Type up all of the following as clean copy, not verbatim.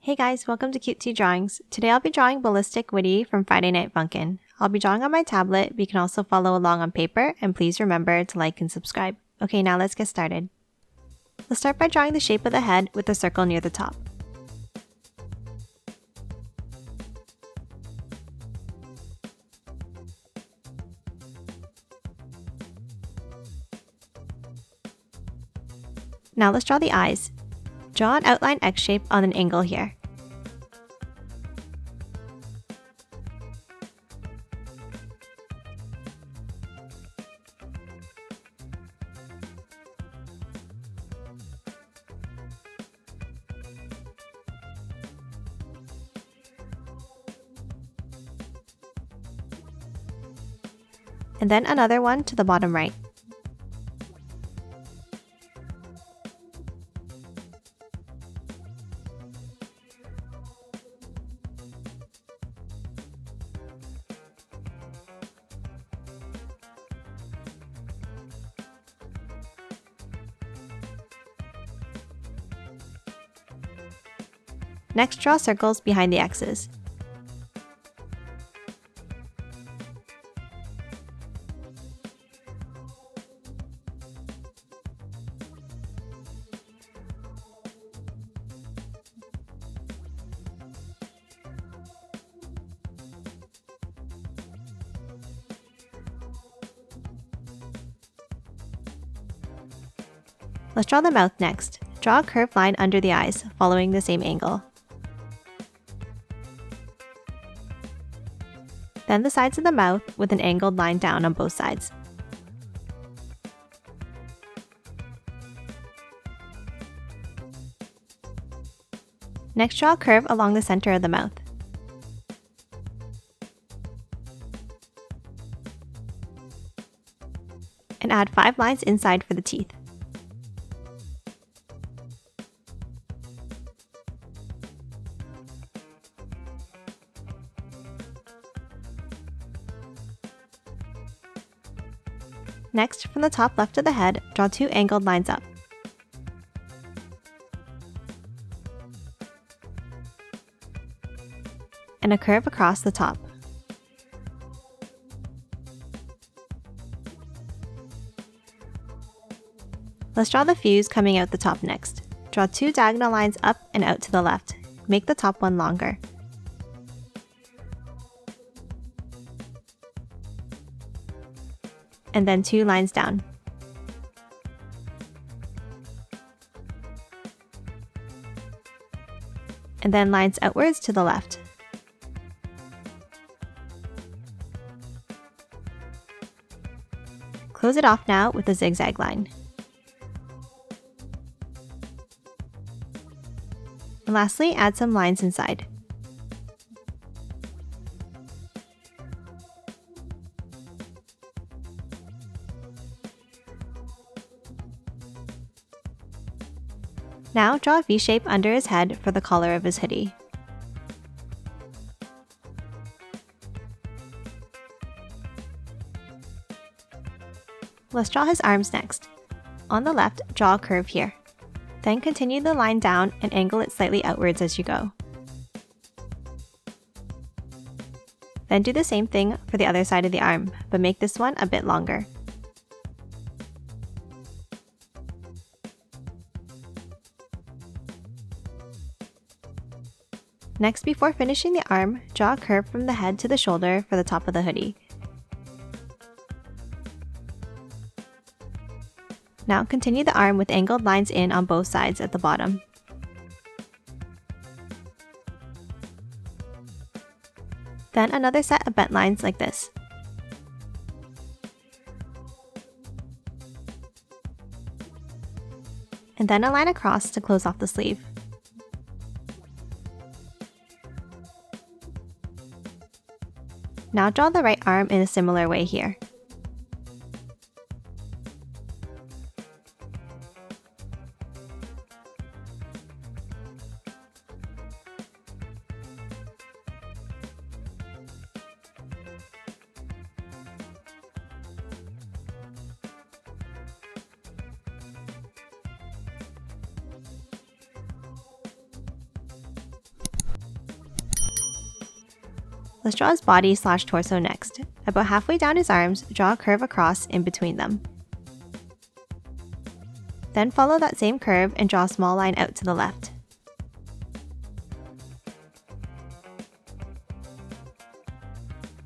Hey guys, welcome to Cutesy Drawings. Today I'll be drawing Ballistic Whitty from Friday Night Funkin. I'll be drawing on my tablet, but you can also follow along on paper, and please remember to like and subscribe. Okay, now let's get started. Let's start by drawing the shape of the head with a circle near the top. Now let's draw the eyes. Draw an outline X shape on an angle here. And then another one to the bottom right. Next, draw circles behind the X's. Let's draw the mouth next. Draw a curved line under the eyes, following the same angle. Then the sides of the mouth with an angled line down on both sides. Next, draw a curve along the center of the mouth. And add 5 lines inside for the teeth. Next, from the top left of the head, draw 2 angled lines up. And a curve across the top. Let's draw the fuse coming out the top next. Draw 2 diagonal lines up and out to the left. Make the top one longer. And then 2 lines down. And then lines outwards to the left. Close it off now with a zigzag line. And lastly, add some lines inside. Now draw a V shape under his head for the collar of his hoodie. Let's draw his arms next. On the left, draw a curve here. Then continue the line down and angle it slightly outwards as you go. Then do the same thing for the other side of the arm, but make this one a bit longer. Next, before finishing the arm, draw a curve from the head to the shoulder for the top of the hoodie. Now continue the arm with angled lines in on both sides at the bottom. Then another set of bent lines like this. And then a line across to close off the sleeve. Now draw the right arm in a similar way here. Let's draw his body/torso next. About halfway down his arms, draw a curve across in between them. Then follow that same curve and draw a small line out to the left.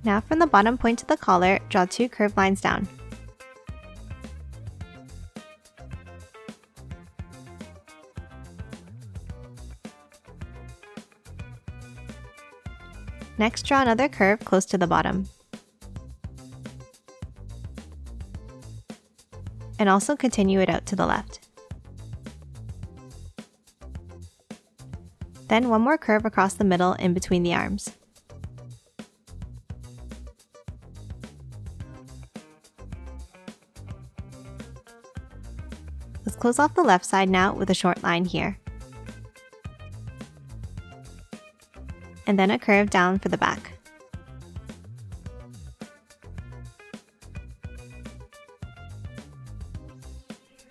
Now from the bottom point to the collar, draw 2 curved lines down. Next, draw another curve close to the bottom. And also continue it out to the left. Then one more curve across the middle in between the arms. Let's close off the left side now with a short line here. And then a curve down for the back.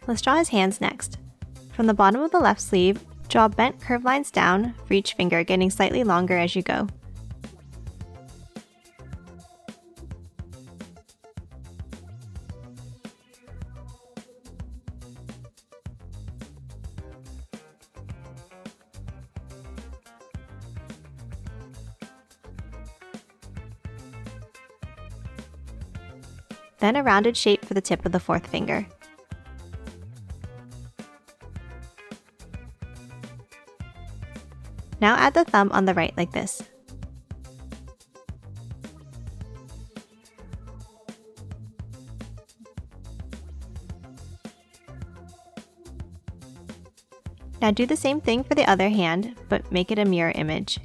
Let's draw his hands next. From the bottom of the left sleeve, draw bent curved lines down for each finger, getting slightly longer as you go. Then a rounded shape for the tip of the 4th finger. Now add the thumb on the right like this. Now do the same thing for the other hand, but make it a mirror image.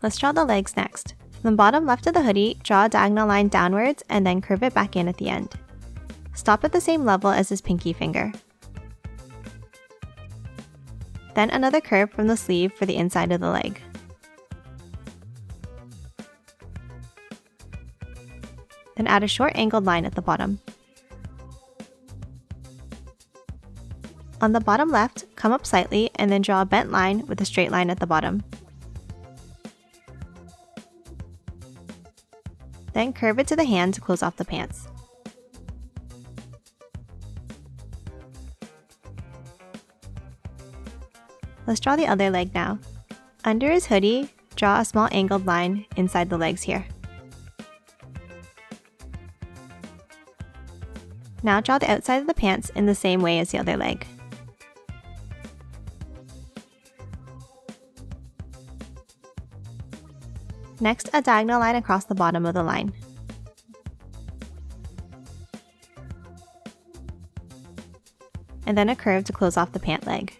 Let's draw the legs next. From the bottom left of the hoodie, draw a diagonal line downwards and then curve it back in at the end. Stop at the same level as his pinky finger. Then another curve from the sleeve for the inside of the leg. Then add a short angled line at the bottom. On the bottom left, come up slightly and then draw a bent line with a straight line at the bottom. Then curve it to the hand to close off the pants. Let's draw the other leg now. Under his hoodie, draw a small angled line inside the legs here. Now draw the outside of the pants in the same way as the other leg. Next, a diagonal line across the bottom of the line. And then a curve to close off the pant leg.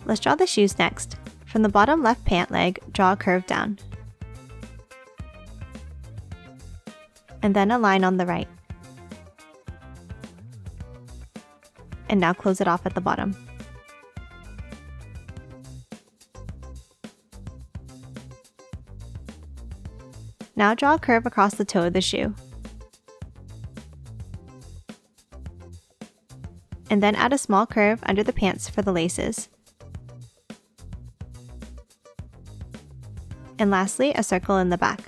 Let's draw the shoes next. From the bottom left pant leg, draw a curve down. And then a line on the right. And now close it off at the bottom. Now draw a curve across the toe of the shoe. And then add a small curve under the pants for the laces. And lastly, a circle in the back.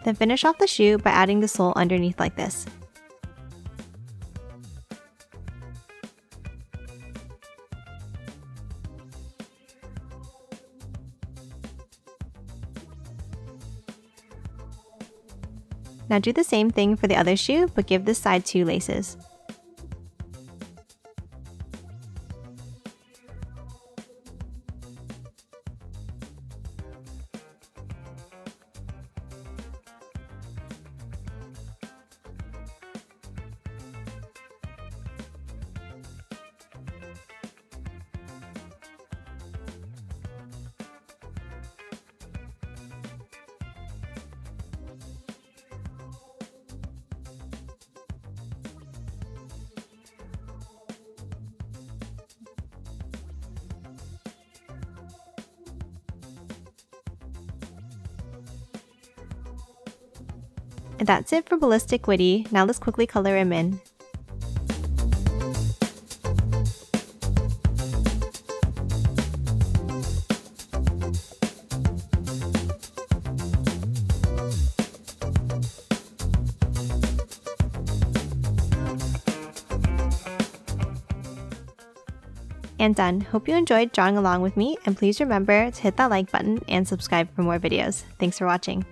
Then finish off the shoe by adding the sole underneath like this. Now do the same thing for the other shoe, but give this side 2 laces. And that's it for Ballistic Whitty. Now let's quickly color him in. And done. Hope you enjoyed drawing along with me, and please remember to hit that like button and subscribe for more videos. Thanks for watching.